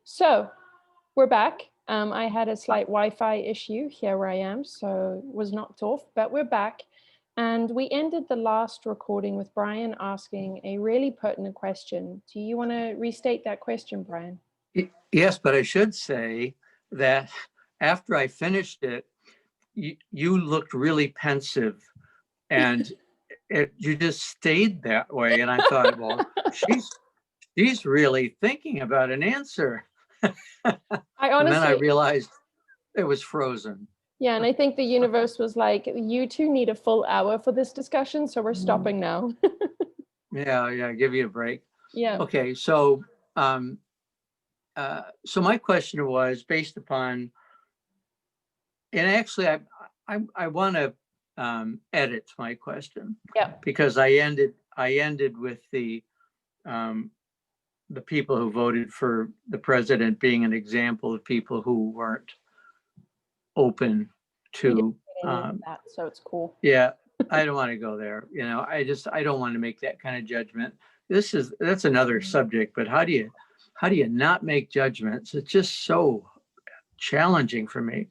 So we're back. I had a slight Wi-Fi issue here where I am, so was knocked off, but we're back. And we ended the last recording with Brian asking a really pertinent question. Do you want to restate that question, Brian? Yes, but I should say that after I finished it, you looked really pensive, and you just stayed that way. And I thought, well, she's really thinking about an answer. And then I realized it was frozen. Yeah, and I think the universe was like, you two need a full hour for this discussion, so we're stopping now. Yeah, give you a break. Yeah. Okay, so so my question was based upon, and actually I want to edit my question. Yeah. Because I ended with the people who voted for the president being an example of people who weren't open to that, so it's cool. Yeah, I don't want to go there. I don't want to make that kind of judgment. That's another subject, but how do you not make judgments? It's just so challenging for me.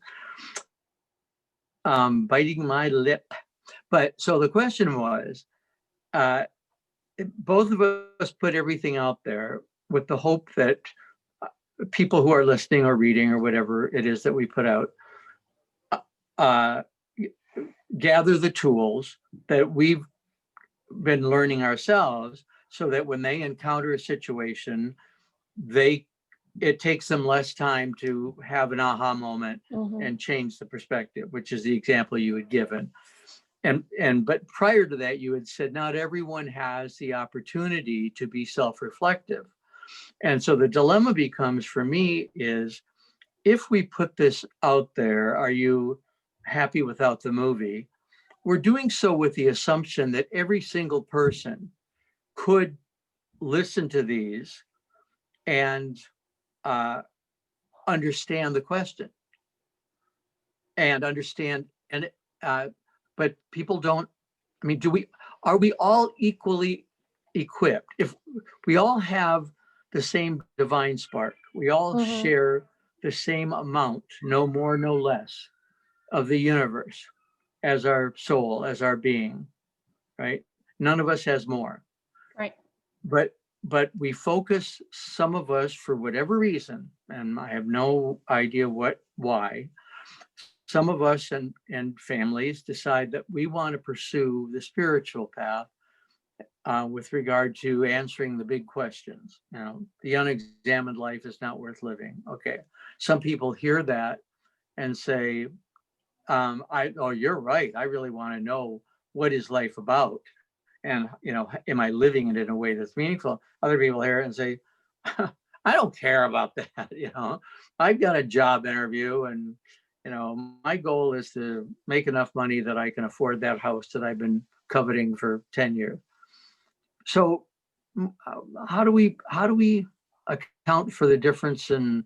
Biting my lip. But so the question was, both of us put everything out there with the hope that people who are listening or reading or whatever it is that we put out, gather the tools that we've been learning ourselves, so that when they encounter a situation, it takes them less time to have an aha moment and change the perspective, which is the example you had given. But prior to that, you had said not everyone has the opportunity to be self-reflective. And so the dilemma becomes for me is, if we put this out there, are you happy without the movie? We're doing so with the assumption that every single person could listen to these and understand the question and understand. But people don't. I mean, are we all equally equipped? If we all have the same divine spark, we all share the same amount, no more, no less, of the universe as our soul, as our being, right? None of us has more. Right. But we focus, some of us, for whatever reason, and I have no idea why, some of us and families decide that we want to pursue the spiritual path with regard to answering the big questions. The unexamined life is not worth living. Okay. Some people hear that and say, you're right. I really want to know, what is life about? And, am I living it in a way that's meaningful? Other people hear it and say, I don't care about that. I've got a job interview, and, my goal is to make enough money that I can afford that house that I've been coveting for 10 years. So how do we account for the difference, and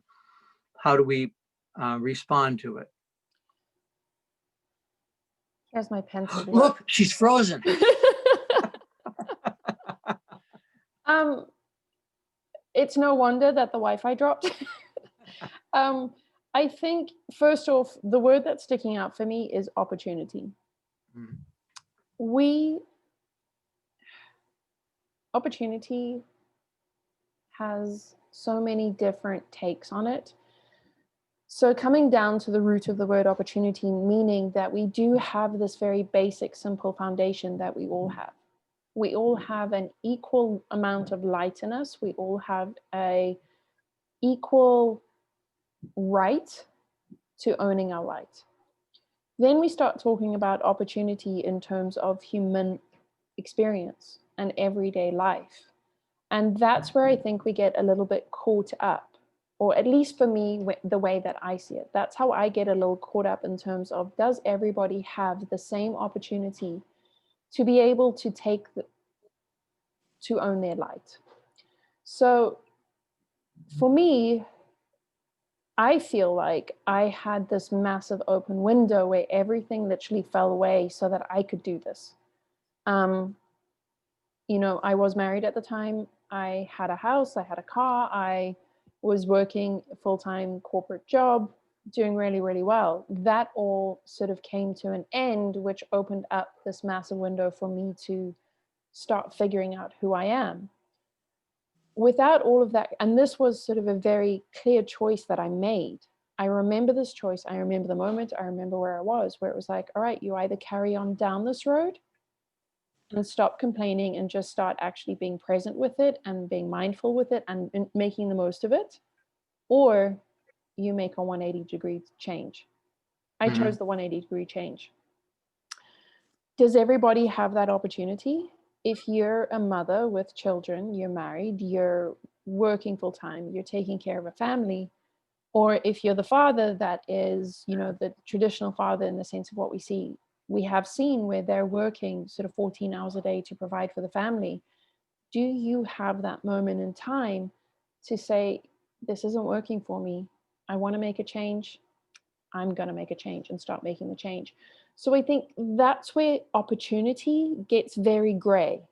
how do we respond to it? Here's my pencil. Look, she's frozen. It's no wonder that the Wi-Fi dropped. I think, first off, the word that's sticking out for me is opportunity. Opportunity has so many different takes on it. So coming down to the root of the word opportunity, meaning that we do have this very basic, simple foundation that we all have. We all have an equal amount of light in us. We all have an equal right to owning our light. Then we start talking about opportunity in terms of human experience and everyday life. And that's where I think we get a little bit caught up, or at least for me, the way that I see it. That's how I get a little caught up in terms of, does everybody have the same opportunity to be able to to own their light? So for me, I feel like I had this massive open window where everything literally fell away so that I could do this. I was married at the time. I had a house, I had a car, I was working a full-time corporate job, doing really, really well. That all sort of came to an end, which opened up this massive window for me to start figuring out who I am. Without all of that, and this was sort of a very clear choice that I made. I remember this choice. I remember the moment. I remember where I was, where it was like, all right, you either carry on down this road and stop complaining and just start actually being present with it and being mindful with it and making the most of it, or you make a 180-degree change. I Mhm. chose the 180-degree change. Does everybody have that opportunity? If you're a mother with children, you're married, you're working full time, you're taking care of a family, or if you're the father that is, the traditional father in the sense of what we have seen where they're working sort of 14 hours a day to provide for the family, do you have that moment in time to say, this isn't working for me, I want to make a change, I'm going to make a change, and start making the change? So I think that's where opportunity gets very gray.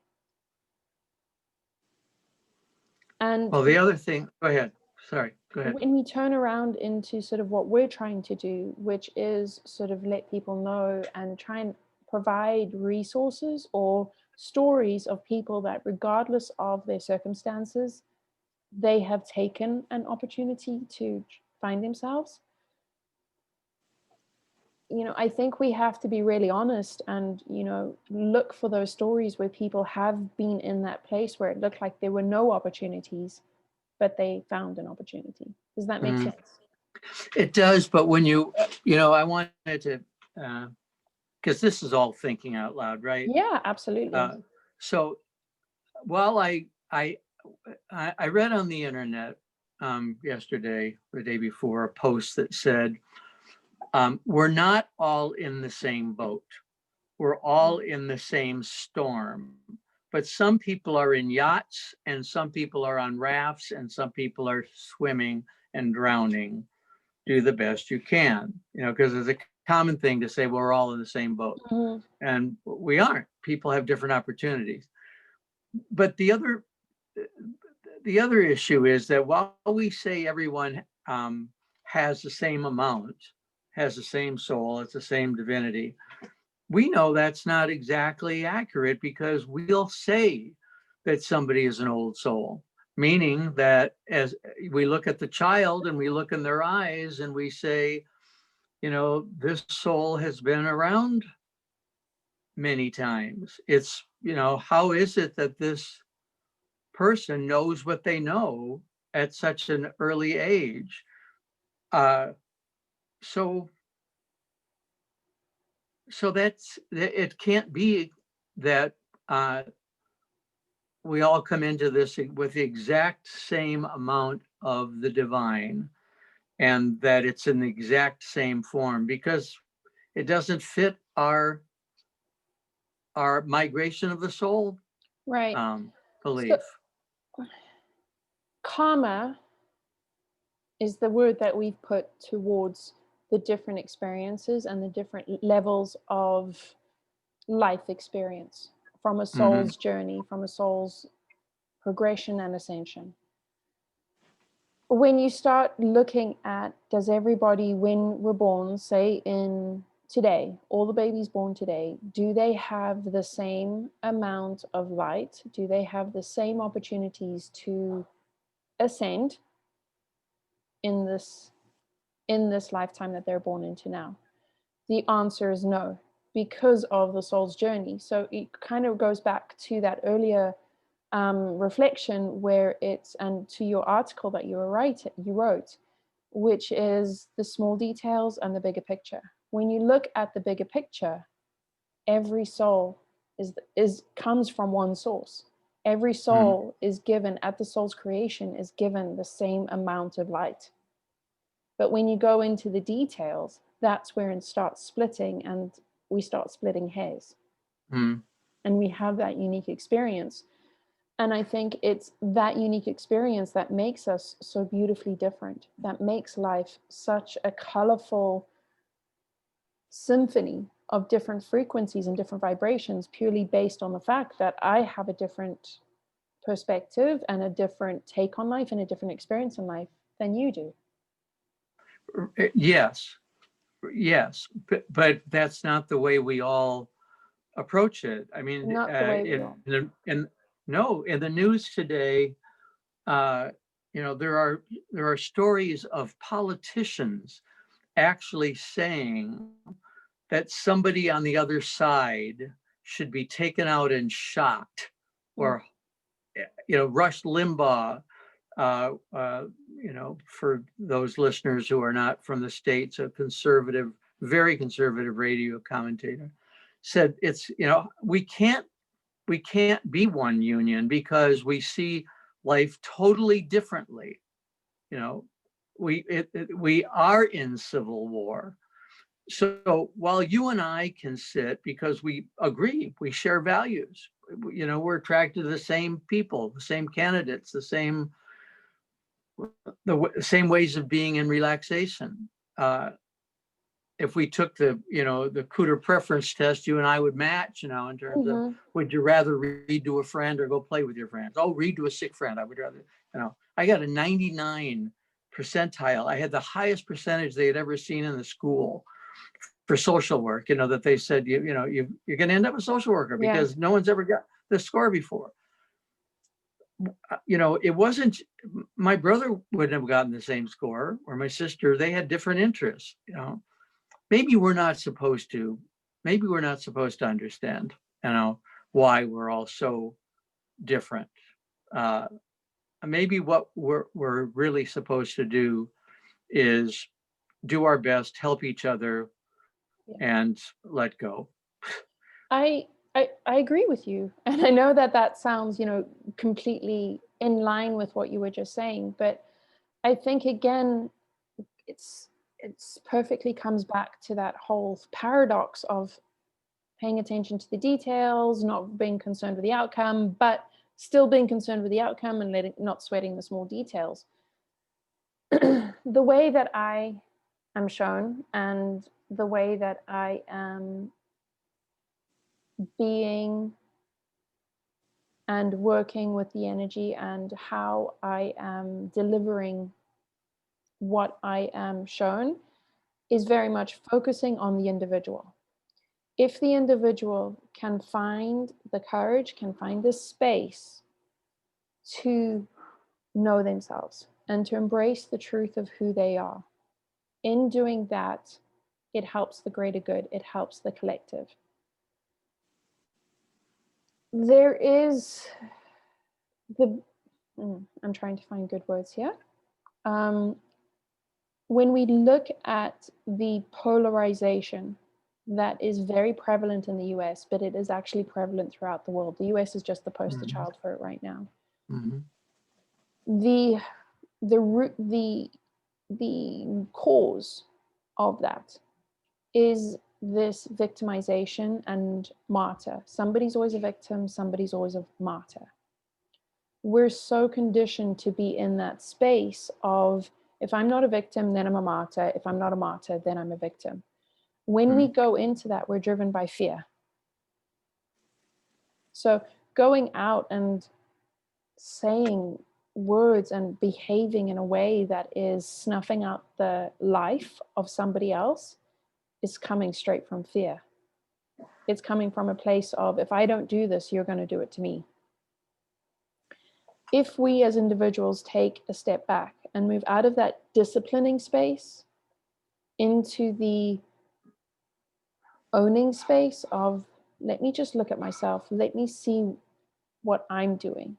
And Well, the other thing, go ahead. Sorry, go ahead. when we turn around into sort of what we're trying to do, which is sort of let people know and try and provide resources or stories of people that, regardless of their circumstances, they have taken an opportunity to find themselves. I think we have to be really honest and, look for those stories where people have been in that place where it looked like there were no opportunities, but they found an opportunity. Does that make sense? It does, but when I wanted to, because this is all thinking out loud, right? Yeah, absolutely. So while I read on the internet yesterday, the day before, a post that said, we're not all in the same boat. We're all in the same storm. But some people are in yachts, and some people are on rafts, and some people are swimming and drowning. Do the best you can, because it's a common thing to say, well, we're all in the same boat. Mhm. And we aren't. People have different opportunities. But the other issue is that while we say everyone has the same amount, has the same soul, it's the same divinity, we know that's not exactly accurate, because we'll say that somebody is an old soul, meaning that as we look at the child and we look in their eyes and we say, this soul has been around many times. It's, how is it that this person knows what they know at such an early age? So it can't be that we all come into this with the exact same amount of the divine, and that it's in the exact same form, because it doesn't fit our migration of the soul Right. So belief. karma is the word that we've put towards the different experiences and the different levels of life experience from a Mhm. soul's journey, from a soul's progression and ascension. When you start looking at, does everybody, when we're born, say in today, all the babies born today, do they have the same amount of light? Do they have the same opportunities to ascend in this lifetime that they're born into now? The answer is no, because of the soul's journey. So it kind of goes back to that earlier reflection where it's, and to your article that you wrote, which is the small details and the bigger picture. When you look at the bigger picture, every soul comes from one source. Every soul is given, at the soul's creation, is given the same amount of light. But when you go into the details, that's where it starts splitting, and we start splitting hairs. Mm. And we have that unique experience. And I think it's that unique experience that makes us so beautifully different, that makes life such a colorful symphony of different frequencies and different vibrations, purely based on the fact that I have a different perspective and a different take on life and a different experience in life than you do. Yes, yes, but that's not the way we all approach it. I mean, Not the way we all. no, in the news today, uh, there are stories of politicians actually saying that somebody on the other side should be taken out and shot, or Rush Limbaugh. For those listeners who are not from the States, a conservative, very conservative radio commentator said we can't be one union because we see life totally differently. We are in civil war. So while you and I can sit because we agree, we share values, we're attracted to the same people, the same candidates, the same ways of being in relaxation. If we took the Cooter preference test, you and I would match, in terms of, would you rather read to a friend or go play with your friends? Oh, read to a sick friend. I would rather, I got a 99 percentile. I had the highest percentage they had ever seen in the school for social work, that they said, you're going to end up a social worker because no one's ever got the score before. It wasn't, my brother wouldn't have gotten the same score, or my sister. They had different interests. Maybe we're not supposed to understand, why we're all so different. Maybe what we're really supposed to do is do our best, help each other, and let go. I agree with you. And I know that sounds, completely in line with what you were just saying. But I think, again, it's perfectly comes back to that whole paradox of paying attention to the details, not being concerned with the outcome, but still being concerned with the outcome and not sweating the small details. The way that I am shown and the way that I am being and working with the energy and how I am delivering what I am shown is very much focusing on the individual. If the individual can find the courage, can find the space to know themselves and to embrace the truth of who they are, in doing that, it helps the greater good, it helps the collective. There is I'm trying to find good words here. When we look at the polarization that is very prevalent in the US, but it is actually prevalent throughout the world. The US is just the poster child for it right now. The cause of that is this victimization and martyr. Somebody's always a victim, somebody's always a martyr. We're so conditioned to be in that space of, if I'm not a victim, then I'm a martyr. If I'm not a martyr, then I'm a victim. When we go into that, we're driven by fear. So going out and saying words and behaving in a way that is snuffing out the life of somebody else is coming straight from fear. It's coming from a place of, if I don't do this, you're going to do it to me. If we as individuals take a step back and move out of that disciplining space into the owning space of, let me just look at myself, let me see what I'm doing,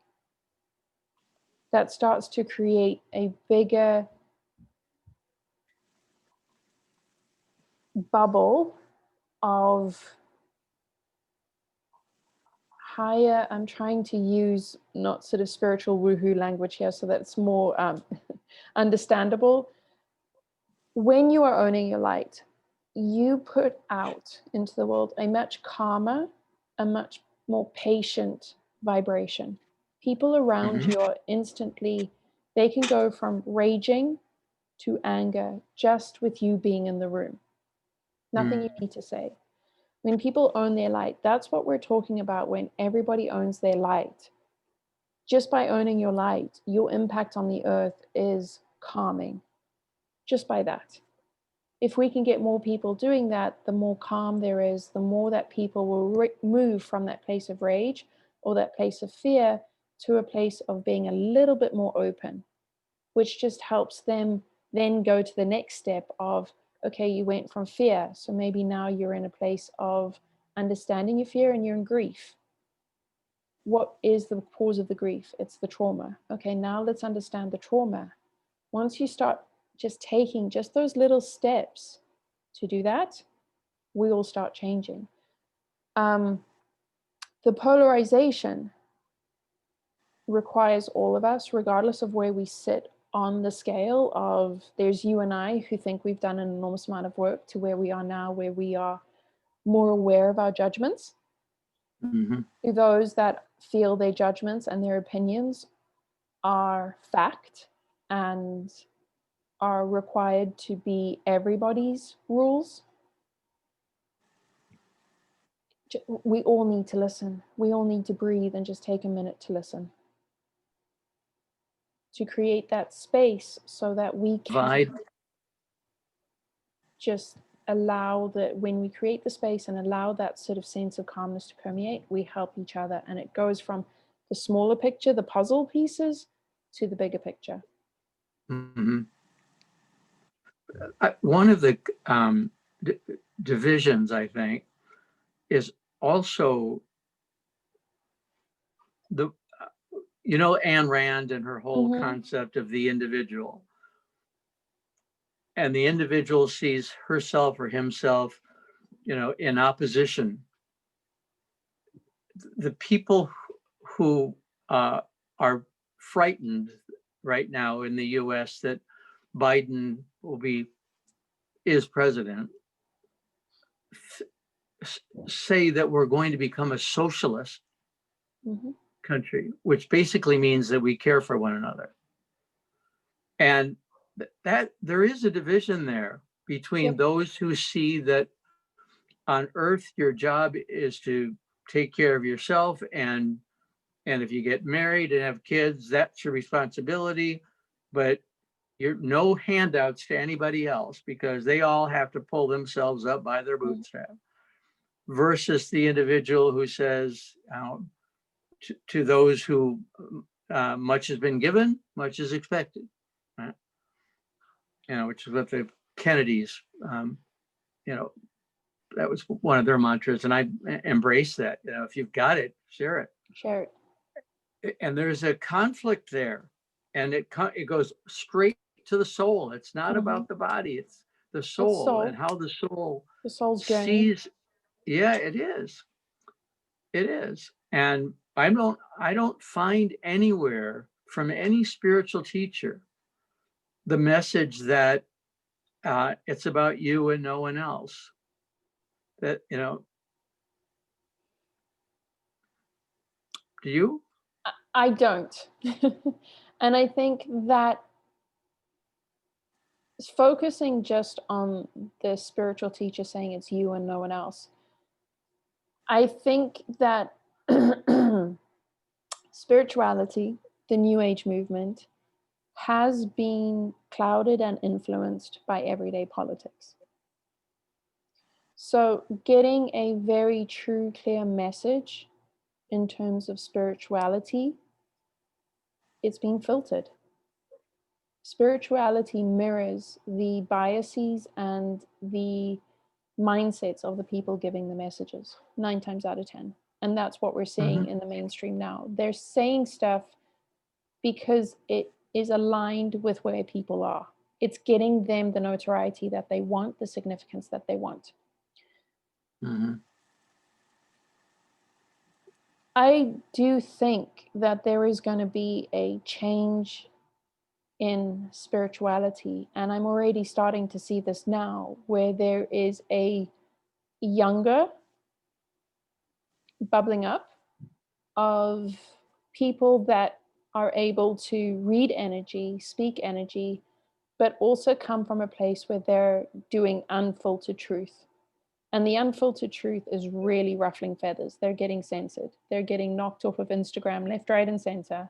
that starts to create a bigger bubble of higher, I'm trying to use not sort of spiritual woohoo language here so that it's more understandable. When you are owning your light, you put out into the world a much calmer, a much more patient vibration. People around you are instantly, they can go from raging to anger just with you being in the room. Nothing you need to say. When people own their light, that's what we're talking about when everybody owns their light. Just by owning your light, your impact on the earth is calming just by that. If we can get more people doing that, the more calm there is, the more that people will move from that place of rage or that place of fear to a place of being a little bit more open, which just helps them then go to the next step of, okay, you went from fear, so maybe now you're in a place of understanding your fear and you're in grief. What is the cause of the grief? It's the trauma. Okay, now let's understand the trauma. Once you start just taking just those little steps to do that, we all start changing. The polarization requires all of us, regardless of where we sit on the scale of, there's you and I who think we've done an enormous amount of work to where we are now, where we are more aware of our judgments. Mm-hmm. To those that feel their judgments and their opinions are fact and are required to be everybody's rules. We all need to listen. We all need to breathe and just take a minute to listen. To create that space so that we can just allow that, when we create the space and allow that sort of sense of calmness to permeate, we help each other. And it goes from the smaller picture, the puzzle pieces, to the bigger picture. Mm-hmm. One of the divisions, I think, is also the, Ayn Rand and her whole concept of the individual. And the individual sees herself or himself, in opposition. The people who are frightened right now in the US that Biden is president, say that we're going to become a socialist country, which basically means that we care for one another. And that there is a division there between those who see that on earth, your job is to take care of yourself. And if you get married and have kids, that's your responsibility. But you're no handouts to anybody else because they all have to pull themselves up by their bootstraps. Versus the individual who says, to those who much has been given, much is expected. Right? Which is what the Kennedys, that was one of their mantras, and I embrace that. If you've got it, share it. Share it. And there's a conflict there, and it goes straight to the soul. It's not about the body; it's the soul, and how the soul's journey. sees. Yeah, it is. It is, and I don't find anywhere from any spiritual teacher the message that it's about you and no one else. That, do you? I don't. And I think that focusing just on the spiritual teacher saying it's you and no one else, I think that spirituality, the New Age movement, has been clouded and influenced by everyday politics. So getting a very true, clear message in terms of spirituality, it's been filtered. Spirituality mirrors the biases and the mindsets of the people giving the messages 9 times out of 10. And that's what we're seeing in the mainstream now. They're saying stuff because it is aligned with where people are. It's getting them the notoriety that they want, the significance that they want. I do think that there is going to be a change in spirituality, and I'm already starting to see this now, where there is a younger bubbling up of people that are able to read energy, speak energy, but also come from a place where they're doing unfiltered truth. And the unfiltered truth is really ruffling feathers. They're getting censored. They're getting knocked off of Instagram left, right, and center.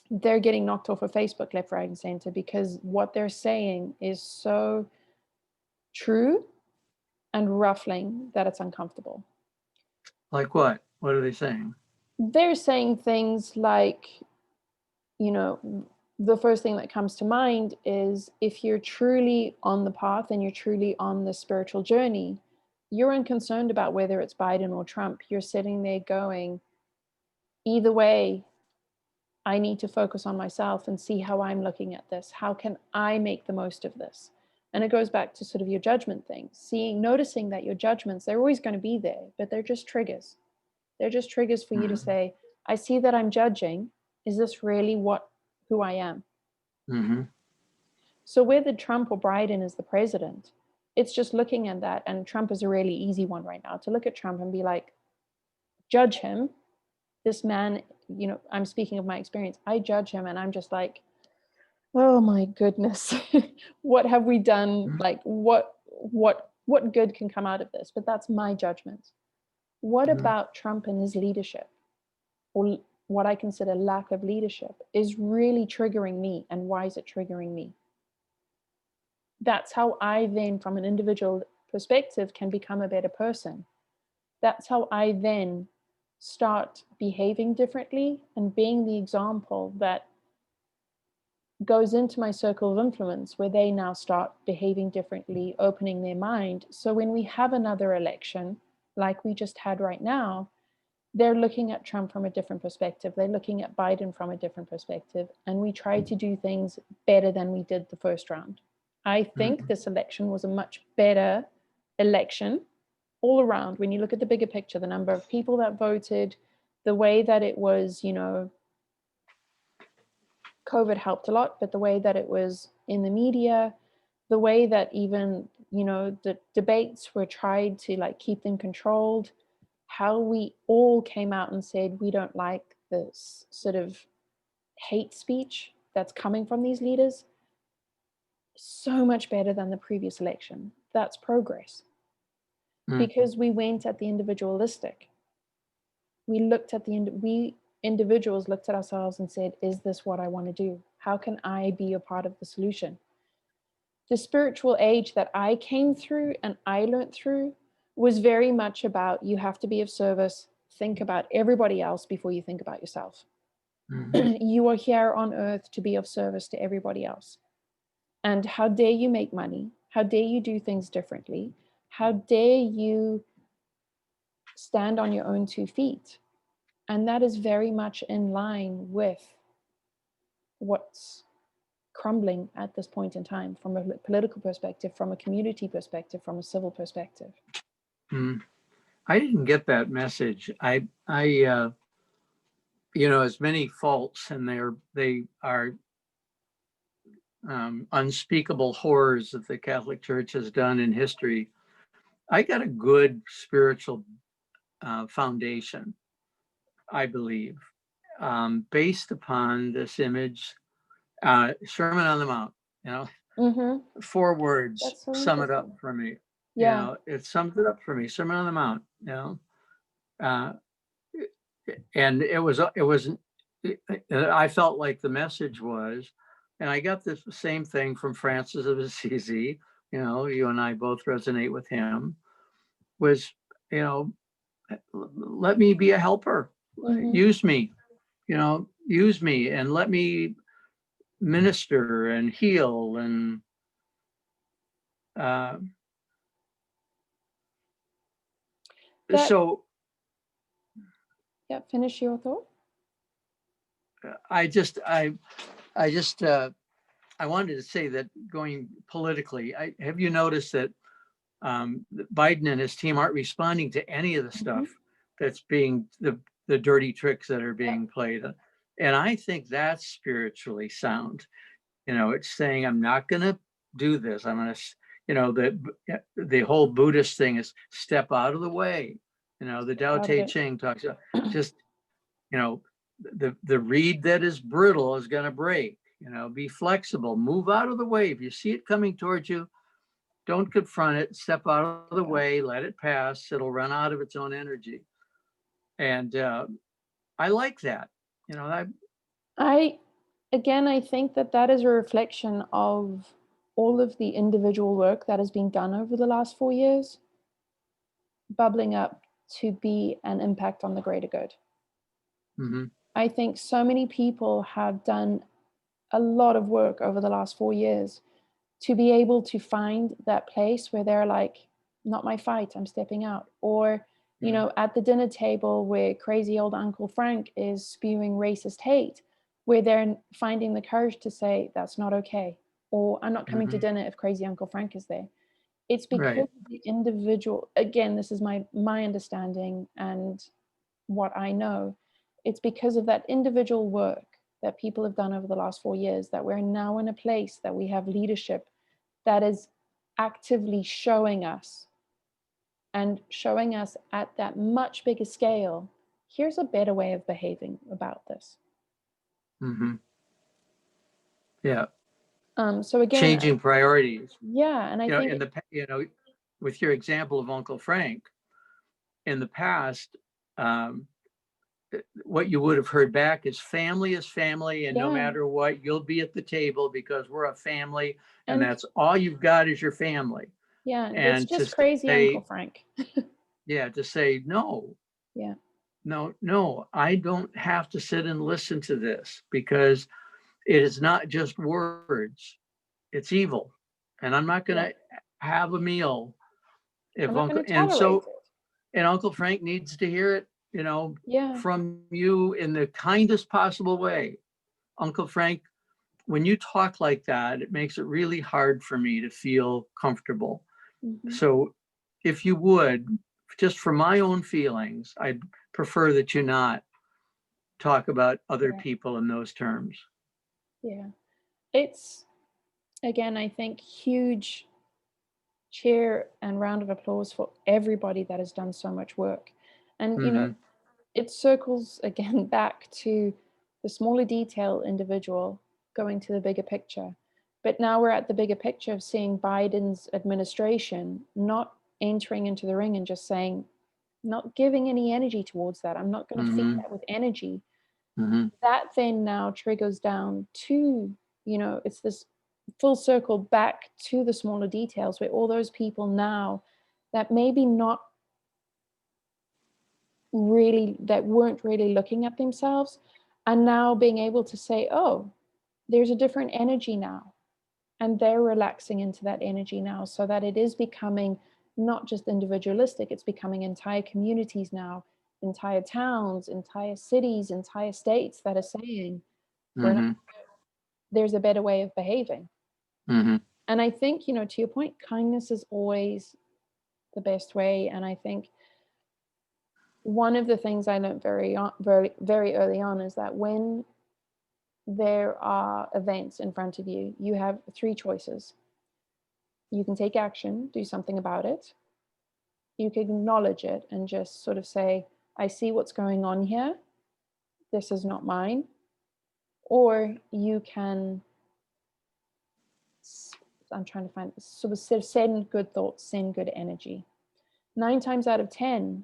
they're getting knocked off of Facebook left, right, and center because what they're saying is so true and ruffling that it's uncomfortable. Like what? What are they saying? They're saying things like, you know, the first thing that comes to mind is if you're truly on the path and you're truly on the spiritual journey, you're unconcerned about whether it's Biden or Trump. You're sitting there going, either way, I need to focus on myself and see how I'm looking at this. How can I make the most of this? And it goes back to sort of your judgment thing, noticing that your judgments, they're always going to be there, but they're just triggers. They're just triggers for you to say, I see that I'm judging. Is this really who I am? Mm-hmm. So whether Trump or Biden is the president, it's just looking at that. And Trump is a really easy one right now to look at Trump and be like, judge him. This man, you know, I'm speaking of my experience. I judge him and I'm just like, oh my goodness, what have we done? Like what good can come out of this? But that's my judgment. What about Trump and his leadership, or what I consider lack of leadership, is really triggering me? And why is it triggering me? That's how I then, from an individual perspective, can become a better person. That's how I then start behaving differently and being the example that goes into my circle of influence, where they now start behaving differently, opening their mind. So when we have another election like we just had right now, they're looking at Trump from a different perspective. They're looking at Biden from a different perspective. And we try to do things better than we did the first round. I think this election was a much better election all around. When you look at the bigger picture, the number of people that voted, the way that it was, you know, COVID helped a lot, but the way that it was in the media, the way that even, you know, the debates were tried to like keep them controlled, how we all came out and said we don't like this sort of hate speech that's coming from these leaders, so much better than the previous election. That's progress. Because we went at the individualistic. We looked at we individuals looked at ourselves and said, is this what I want to do? How can I be a part of the solution? The spiritual age that I came through and I learned through was very much about, you have to be of service, think about everybody else before you think about yourself. You are here on earth to be of service to everybody else. And how dare you make money? How dare you do things differently? How dare you stand on your own 2 feet? And that is very much in line with what's crumbling at this point in time, from a political perspective, from a community perspective, from a civil perspective. I didn't get that message. You know, as many faults, and they are unspeakable horrors that the Catholic Church has done in history. I got a good spiritual foundation, I believe, based upon this image, Sermon on the Mount. You know, 4 words So sum it up for me. Yeah. You know, it sums it up for me. Sermon on the Mount. You know, and it was. I felt like the message was, and I got this same thing from Francis of Assisi. You know, you and I both resonate with him. Was, you know, let me be a helper. Use me. You know, use me and let me minister and heal and so yeah, finish your thought. I wanted to say that, going politically, have you noticed that Biden and his team aren't responding to any of the stuff that's being the dirty tricks that are being played, and I think that's spiritually sound. You know, it's saying, I'm not going to do this. I'm going to, you know, the whole Buddhist thing is step out of the way. You know, the Tao Te Ching talks about just, you know, the reed that is brittle is going to break. You know, be flexible, move out of the way. If you see it coming towards you, don't confront it, step out of the way, let it pass. It'll run out of its own energy. And I like that. You know, again, I think that that is a reflection of all of the individual work that has been done over the last 4 years, bubbling up to be an impact on the greater good. Mm-hmm. I think so many people have done a lot of work over the last 4 years to be able to find that place where they're like, not my fight, I'm stepping out. Or, you know, at the dinner table where crazy old Uncle Frank is spewing racist hate, where they're finding the courage to say, that's not okay. Or I'm not coming to Mm-hmm. dinner if crazy Uncle Frank is there. It's because Right. of the individual, again, this is my understanding and what I know. It's because of that individual work that people have done over the last 4 years that we're now in a place that we have leadership that is actively showing us and showing us at that much bigger scale, here's a better way of behaving about this. Mm-hmm. Yeah. So again, Changing priorities. yeah, and I You know, think, with your example of Uncle Frank, in the past, um, what you would have heard back is family, and no yeah, matter what, you'll be at the table because we're a family, and and that's all you've got is your family. yeah, it's And to just crazy Uncle say, Frank. yeah, to say, no, Yeah, no, I don't have to sit and listen to this because it is not just words, it's evil. And I'm not going yeah, to have a meal I'm if not going Uncle, to and tolerate so, it. and Uncle Frank needs to hear it, Yeah, from you in the kindest possible way. Uncle Frank, when you talk like that, it makes it really hard for me to feel comfortable. mm-hmm. So if you would, just for my own feelings, I'd prefer that you not talk about other Yeah, people in those terms. yeah. It's, again, I think, huge cheer and round of applause for everybody that has done so much work. And, you know, Mm-hmm. it circles again back to the smaller detail individual going to the bigger picture. But now we're at the bigger picture of seeing Biden's administration not entering into the ring and just saying, not giving any energy towards that. I'm not going to feed Mm-hmm. that with energy. Mm-hmm. That then now triggers down to, you know, it's this full circle back to the smaller details where all those people now that maybe not really, that weren't really looking at themselves are now being able to say, oh, there's a different energy now. And they're relaxing into that energy now so that it is becoming not just individualistic, it's becoming entire communities now, entire towns, entire cities, entire states that are saying, we're not, Mm-hmm. there's a better way of behaving. Mm-hmm. And I think, you know, to your point, kindness is always the best way. And I think one of the things I learned very early on is that when there are events in front of you, you have three choices. You can take action, do something about it. You can acknowledge it and just sort of say, I see what's going on here. This is not mine. Or you can, I'm trying to find, sort of send good thoughts, send good energy. 9 times out of 10,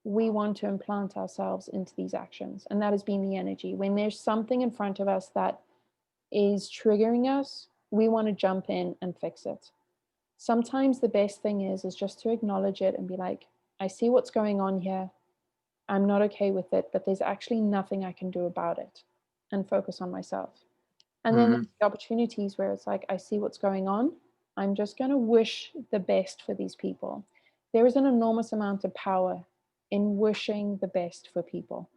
we want to implant ourselves into these actions. And that has been the energy. When there's something in front of us that is triggering us, we want to jump in and fix it. Sometimes the best thing is just to acknowledge it and be like, I see what's going on here. I'm not okay with it, but there's actually nothing I can do about it, and focus on myself. And then Mm-hmm. there's the opportunities where it's like, I see what's going on. I'm just going to wish the best for these people. There is an enormous amount of power in wishing the best for people.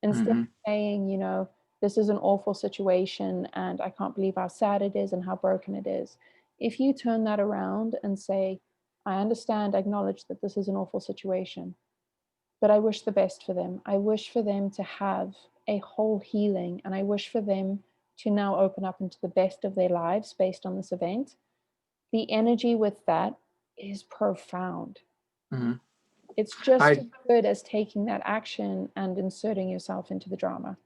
Instead of Mm-hmm. saying, you know, this is an awful situation and I can't believe how sad it is and how broken it is. If you turn that around and say, I understand, acknowledge that this is an awful situation, but I wish the best for them. I wish for them to have a whole healing, and I wish for them to now open up into the best of their lives based on this event. The energy with that is profound. Mm-hmm. It's just I as good as taking that action and inserting yourself into the drama.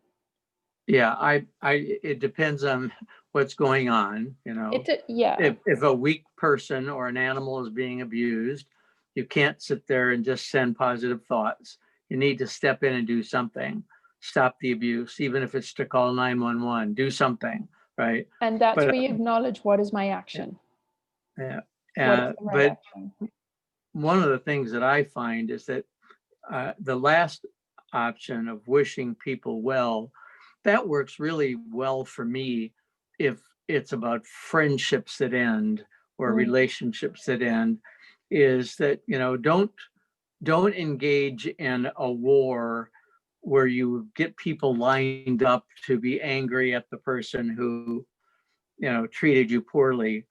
Yeah, it depends on what's going on, Yeah, if a weak person or an animal is being abused, you can't sit there and just send positive thoughts. You need to step in and do something. stop the abuse, even if it's to call 911, do something, right? And that's But where you acknowledge, what is my action? yeah, What is the right but action? one of the things that I find is that the last option of wishing people well, that works really well for me if it's about friendships that end or relationships that end, is that, don't engage in a war where you get people lined up to be angry at the person who, treated you poorly.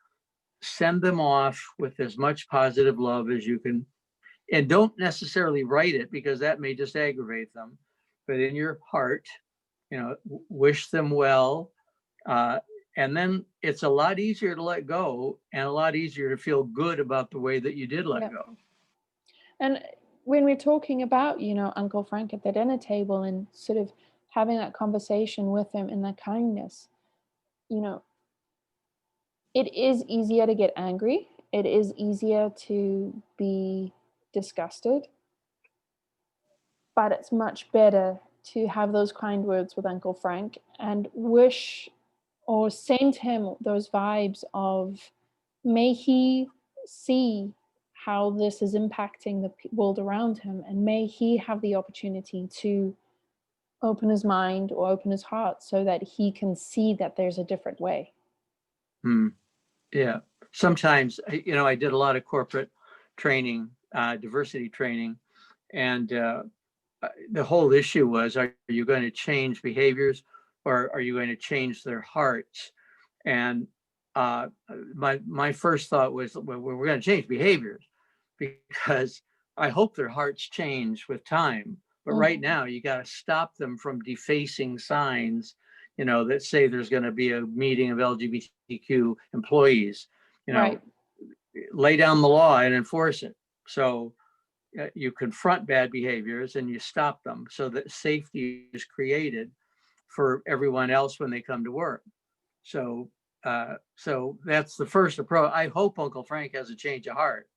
Send them off with as much positive love as you can, and don't necessarily write it, because that may just aggravate them. But in your heart, wish them well. And then it's a lot easier to let go, and a lot easier to feel good about the way that you did let go. And when we're talking about, Uncle Frank at the dinner table and sort of having that conversation with him in that kindness, it is easier to get angry. It is easier to be disgusted. But it's much better to have those kind words with Uncle Frank and wish or send him those vibes of, may he see how this is impacting the world around him, and may he have the opportunity to open his mind or open his heart so that he can see that there's a different way. Yeah. Sometimes, I did a lot of corporate training, diversity training, and the whole issue was, are you going to change behaviors, or are you going to change their hearts? And my first thought was, well, we're going to change behaviors, because I hope their hearts change with time. But right now, you got to stop them from defacing signs, that say there's going to be a meeting of LGBTQ employees. Right. Lay down the law and enforce it. So you confront bad behaviors and you stop them, so that safety is created for everyone else when they come to work. So that's the first approach. I hope Uncle Frank has a change of heart.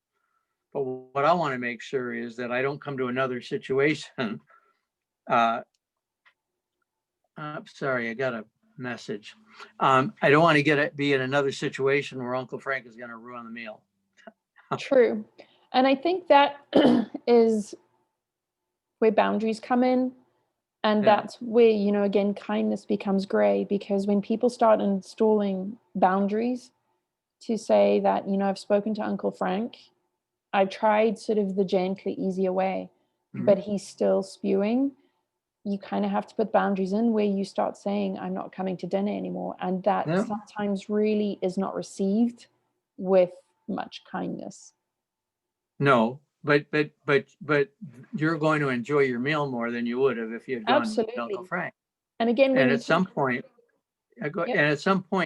But what I want to make sure is that I don't come to another situation. Sorry, I got a message. I don't want to be in another situation where Uncle Frank is going to ruin the meal. True. And I think that is where boundaries come in. And that's where, again, kindness becomes gray, because when people start installing boundaries to say that, I've spoken to Uncle Frank, I've tried sort of the gently, easier way, but he's still spewing. You kind of have to put boundaries in where you start saying, I'm not coming to dinner anymore. And that sometimes really is not received with much kindness. No, but you're going to enjoy your meal more than you would have if you had gone to Uncle Frank. And again, and at some point,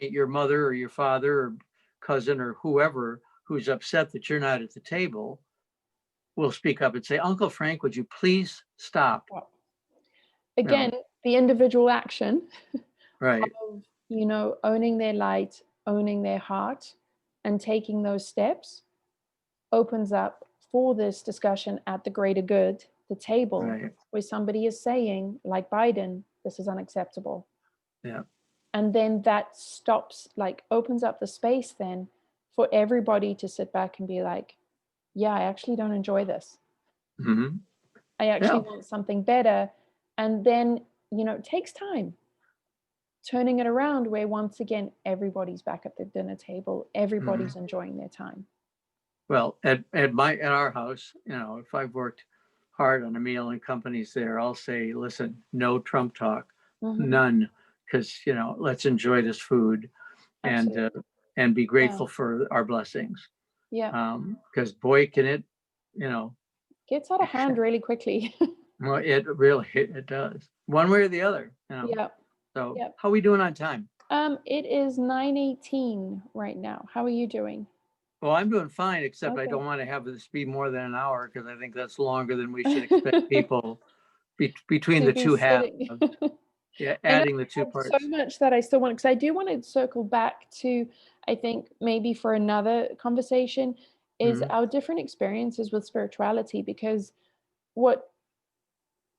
your mother or your father or cousin or whoever who's upset that you're not at the table will speak up and say, Uncle Frank, would you please stop? Again, the individual action right. of, owning their light, owning their heart, and taking those steps opens up for this discussion at the greater good, the table, where somebody is saying, like Biden, this is unacceptable. Yeah. And then that stops, opens up the space then for everybody to sit back and be like, yeah, I actually don't enjoy this. I actually want something better. And then, it takes time turning it around where, once again, everybody's back at the dinner table. Everybody's enjoying their time. Well, at our house, if I've worked hard on a meal and company's there, I'll say, listen, no Trump talk, none, because, let's enjoy this food and be grateful for our blessings. Yeah. Because boy, can it, gets out of hand really quickly. Well, it does, one way or the other. Yeah. So how are we doing on time? It is 9:18 right now. How are you doing? Well, I'm doing fine, except I don't want to have this be more than an hour, because I think that's longer than we should expect people between the two halves. Yeah, adding the two parts. So much that I still want, because I do want to circle back to, I think maybe for another conversation, is our different experiences with spirituality, because what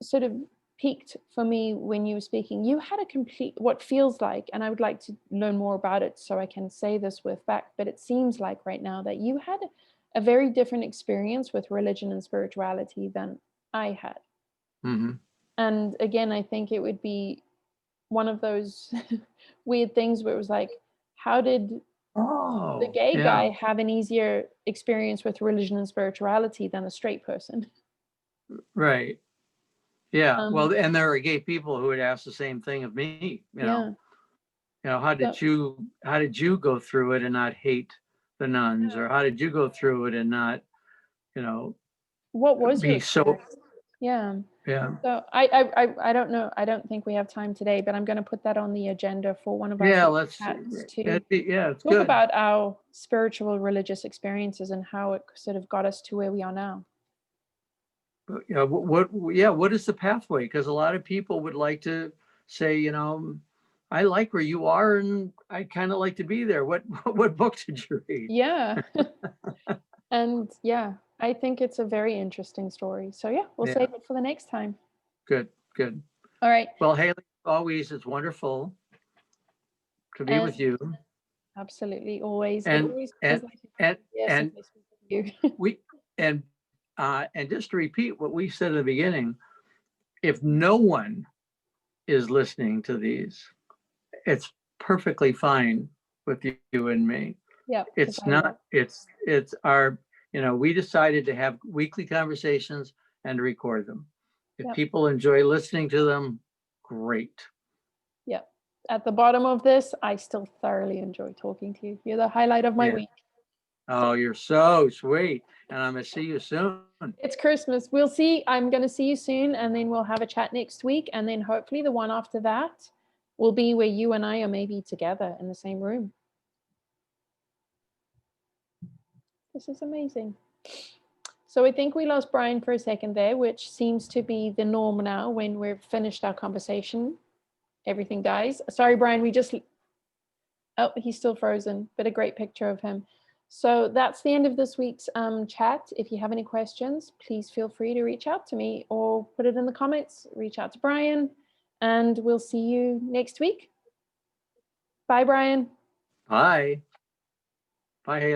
sort of peaked for me when you were speaking. You had a complete, what feels like, and I would like to learn more about it so I can say this with fact, but it seems like right now that you had a very different experience with religion and spirituality than I had. Mm-hmm. And again, I think it would be one of those weird things where it was like, how did the gay yeah. guy have an easier experience with religion and spirituality than a straight person? Right. Yeah. Well, and there are gay people who would ask the same thing of me, yeah. How did you go through it and not hate the nuns, or how did you go through it and not, what was your be so, experience? Yeah. yeah. So I don't know. I don't think we have time today, but I'm going to put that on the agenda for one of our Yeah, let's, chats to it's talk good. about our spiritual religious experiences and how it sort of got us to where we are now. Yeah, what is the pathway? Because a lot of people would like to say, I like where you are and I kind of like to be there. What book did you read? Yeah. And yeah, I think it's a very interesting story. So yeah, we'll save it for the next time. Good. All right. Well, Hayley, always, it's wonderful to be with you. Absolutely, always. And it always feels like and you. and just to repeat what we said at the beginning, if no one is listening to these, it's perfectly fine with you and me. Yeah. It's not, it's our, we decided to have weekly conversations and record them. If people enjoy listening to them, great. Yeah. At the bottom of this, I still thoroughly enjoy talking to you. You're the highlight of my week. Oh, you're so sweet. And I'm going to see you soon. It's Christmas. We'll see. I'm going to see you soon, and then we'll have a chat next week. And then hopefully the one after that will be where you and I are maybe together in the same room. This is amazing. So I think we lost Brian for a second there, which seems to be the norm now when we've finished our conversation. Everything dies. Sorry, Brian, oh, he's still frozen, but a great picture of him. So that's the end of this week's chat. If you have any questions, please feel free to reach out to me or put it in the comments, reach out to Brian, and we'll see you next week. Bye, Brian. Bye. Bye, Hayley.